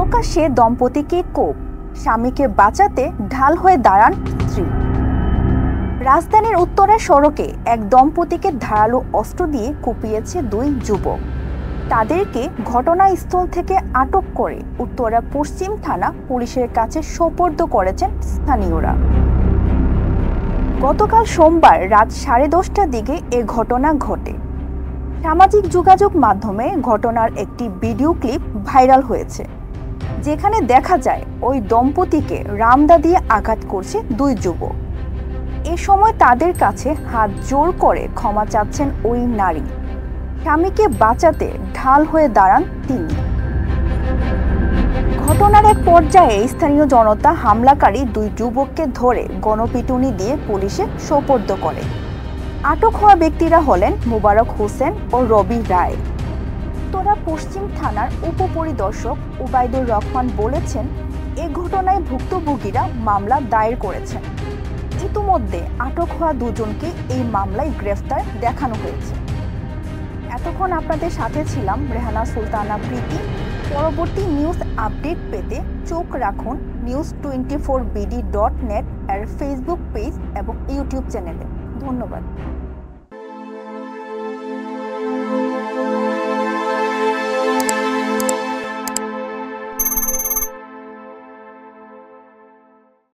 প্রকাশ্যে দম্পতিকে কোপ, স্বামীকে বাঁচাতে ঢাল হয়ে দাঁড়ান স্ত্রী। রাজধানীর উত্তরা সড়কে এক দম্পতিকে ধারালো অস্ত্র দিয়ে কুপিয়েছে দুই যুবক। তাদেরকে ঘটনাস্থল থেকে আটক করে উত্তরা পশ্চিম থানা পুলিশের কাছে সোপর্দ করেছেন স্থানীয়রা। গতকাল সোমবার রাত 10:30টার দিকে এ ঘটনা ঘটে। সামাজিক যোগাযোগ মাধ্যমে ঘটনার একটি ভিডিও ক্লিপ ভাইরাল হয়েছে, যেখানে দেখা যায় ওই দম্পতিকে রামদা দিয়ে আঘাত করছে দুই যুবক। এ সময় তাদের কাছে হাত জোর করে ক্ষমা চাচ্ছেন ওই নারী। স্বামীকে বাঁচাতে ঢাল হয়ে দাঁড়ান তিনি। ঘটনার এক পর্যায়ে স্থানীয় জনতা হামলাকারী দুই যুবককে ধরে গণপিটুনি দিয়ে পুলিশে সোপর্দ করে। আটক হওয়া ব্যক্তিরা হলেন মোবারক হোসেন ও রবি রায়। উত্তরা পশ্চিম থানার উপপরিদর্শক উবাইদুর রহমান বলেছেন, এ ঘটনায় ভুক্তভোগীরা মামলা দায়ের করেছেন। ইতিমধ্যে আটক হওয়া দুজনকে এই মামলায় গ্রেফতার দেখানো হয়েছে। এতক্ষণ আপনাদের সাথে ছিলাম রেহানা সুলতানা প্রীতি। পরবর্তী নিউজ আপডেট পেতে চোখ রাখুন news24bd.net এর ফেসবুক পেজ এবং ইউটিউব চ্যানেলে। ধন্যবাদ।